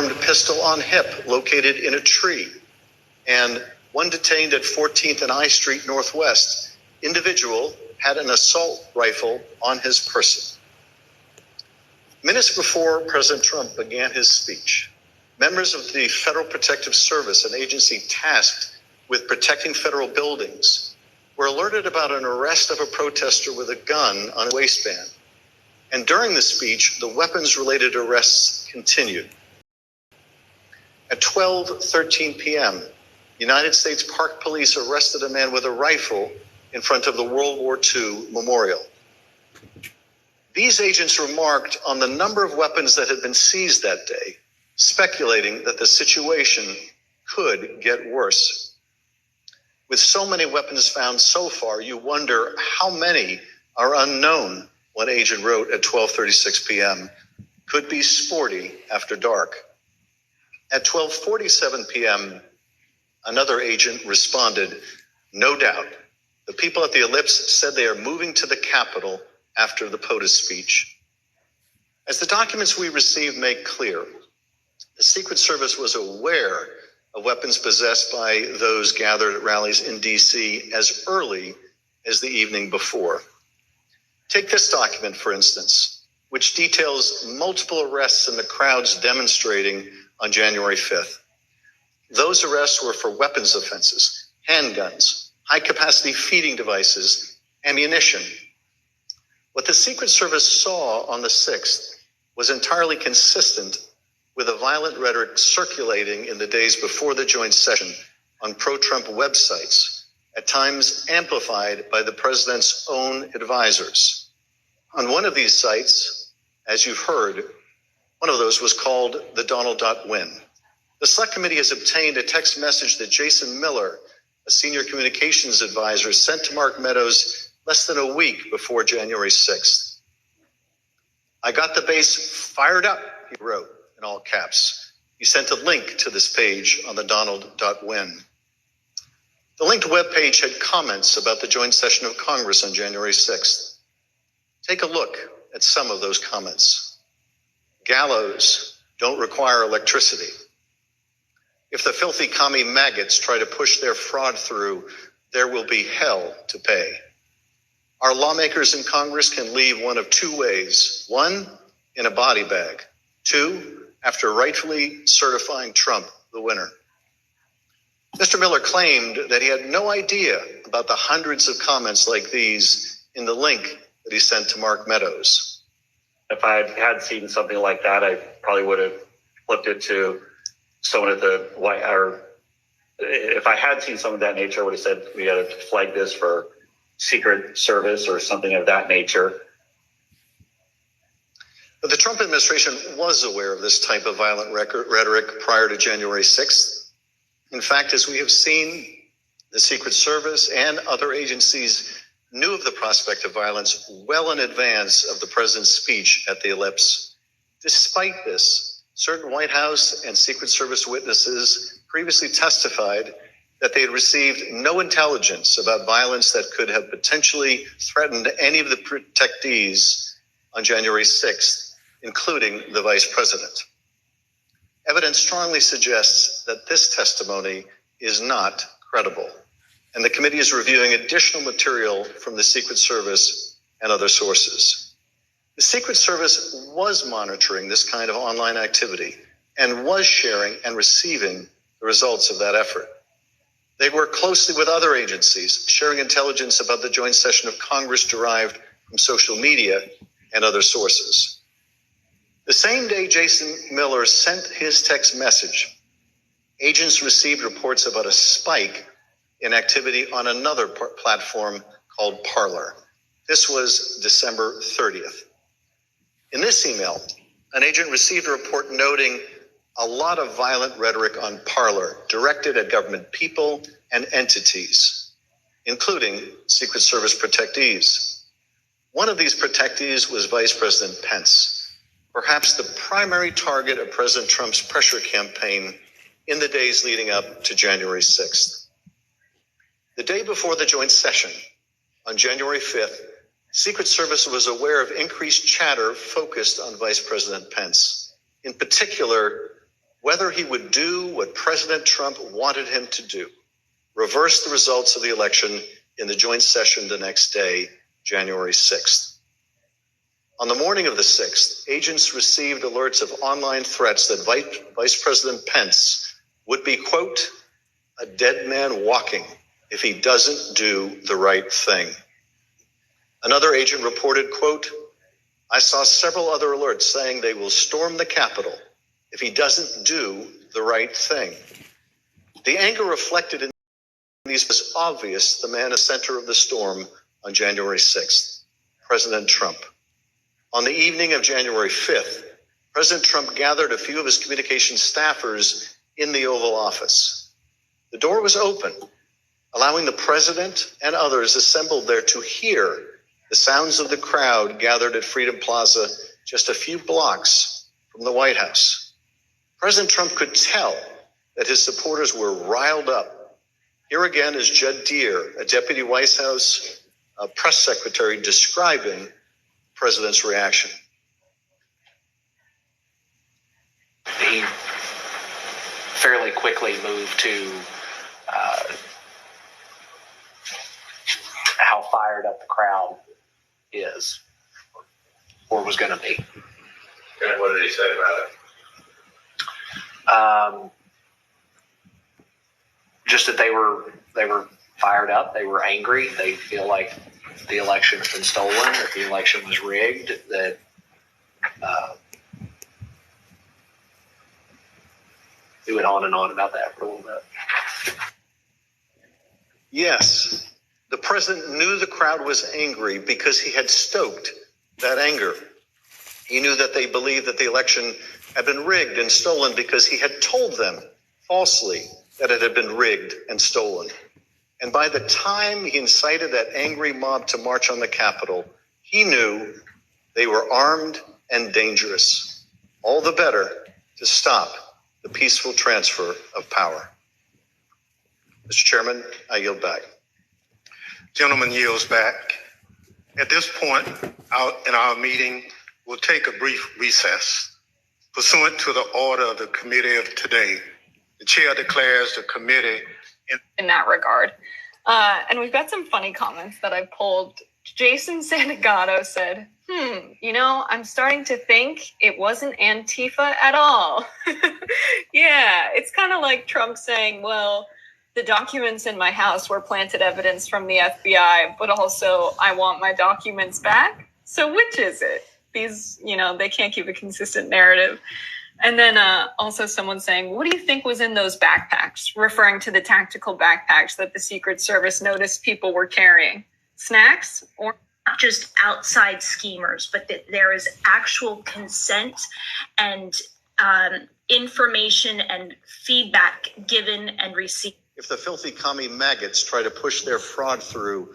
armed pistol on hip located in a tree, and one detained at 14th and I Street Northwest individual had an assault rifle on his person. Minutes before President Trump began his speech, members of the Federal Protective Service, an agency tasked with protecting federal buildings, were alerted about an arrest of a protester with a gun on a waistband. And during the speech, the weapons-related arrests continued. At 12:13 p.m., United States Park Police arrested a man with a rifle in front of the World War II memorial. These agents remarked on the number of weapons that had been seized that day, speculating that the situation could get worse. With so many weapons found so far, you wonder how many are unknown, one agent wrote at 12:36 p.m. Could be sporty after dark. At 12:47 p.m., another agent responded, no doubt. The people at the Ellipse said they are moving to the Capitol after the POTUS speech. As the documents we received make clear, the Secret Service was aware of weapons possessed by those gathered at rallies in D.C. as early as the evening before. Take this document, for instance, which details multiple arrests in the crowds demonstrating on January 5th. Those arrests were for weapons offenses, handguns, high-capacity feeding devices, ammunition. What the Secret Service saw on the 6th was entirely consistent with the violent rhetoric circulating in the days before the joint session on pro-Trump websites, at times amplified by the president's own advisors. On one of these sites, as you've heard, one of those was called the Donald.win. The Select Committee has obtained a text message that Jason Miller, a senior communications advisor, sent to Mark Meadows less than a week before January 6th. I got the base fired up, he wrote in all caps. He sent a link to this page on the Donald.win. The linked webpage had comments about the joint session of Congress on January 6th. Take a look at some of those comments. Gallows don't require electricity. If the filthy commie maggots try to push their fraud through, there will be hell to pay. Our lawmakers in Congress can leave one of two ways. One, in a body bag. Two, after rightfully certifying Trump the winner. Mr. Miller claimed that he had no idea about the hundreds of comments like these in the link that he sent to Mark Meadows. If I had seen something like that, I probably would have flipped it to someone at the White House. Or if I had seen something of that nature, I would have said we got to flag this for Secret Service or something of that nature. But the Trump administration was aware of this type of violent rhetoric prior to January 6th. In fact, as we have seen, the Secret Service and other agencies knew of the prospect of violence well in advance of the president's speech at the Ellipse. Despite this, certain White House and Secret Service witnesses previously testified that they had received no intelligence about violence that could have potentially threatened any of the protectees on January 6th, including the vice president. Evidence strongly suggests that this testimony is not credible, and the committee is reviewing additional material from the Secret Service and other sources. The Secret Service was monitoring this kind of online activity and was sharing and receiving the results of that effort. They work closely with other agencies, sharing intelligence about the joint session of Congress derived from social media and other sources. The same day Jason Miller sent his text message, agents received reports about a spike in activity on another platform called Parler. This was December 30th. In this email, an agent received a report noting a lot of violent rhetoric on Parler directed at government people and entities, including Secret Service protectees. One of these protectees was Vice President Pence, perhaps the primary target of President Trump's pressure campaign in the days leading up to January 6th. The day before the joint session, on January 5th, Secret Service was aware of increased chatter focused on Vice President Pence. In particular, whether he would do what President Trump wanted him to do, reverse the results of the election in the joint session the next day, January 6th. On the morning of the 6th, agents received alerts of online threats that Vice President Pence would be, quote, a dead man walking if he doesn't do the right thing. Another agent reported, quote, I saw several other alerts saying they will storm the Capitol if he doesn't do the right thing. The anger reflected in these was obvious. The man at the center of the storm on January 6th, President Trump. On the evening of January 5th, President Trump gathered a few of his communications staffers in the Oval Office. The door was open, allowing the president and others assembled there to hear the sounds of the crowd gathered at Freedom Plaza just a few blocks from the White House. President Trump could tell that his supporters were riled up. Here again is Judd Deere, a deputy White House press secretary, describing the president's reaction. He fairly quickly moved to how fired up the crowd is or was going to be. And what did he say about it? Just that they were fired up. They were angry. They feel like the election had been stolen, that the election was rigged, that he went on and on about that for a little bit. Yes, the president knew the crowd was angry because he had stoked that anger. He knew that they believed that the election had been rigged and stolen because he had told them falsely that it had been rigged and stolen. And by the time he incited that angry mob to march on the Capitol, he knew they were armed and dangerous. All the better to stop the peaceful transfer of power. Mr. Chairman, I yield back. Gentleman yields back. At this point in our meeting, we'll take a brief recess. Pursuant to the order of the committee of today, the chair declares the committee in that regard. And we've got some funny comments that I pulled. Jason Santagato said, I'm starting to think it wasn't Antifa at all. Yeah, it's kind of like Trump saying, well, the documents in my house were planted evidence from the FBI, but also I want my documents back. So which is it? These, they can't keep a consistent narrative. And then also someone saying, what do you think was in those backpacks? Referring to the tactical backpacks that the Secret Service noticed people were carrying. Snacks or not just outside schemers, but that there is actual consent and information and feedback given and received. If the filthy commie maggots try to push their fraud through,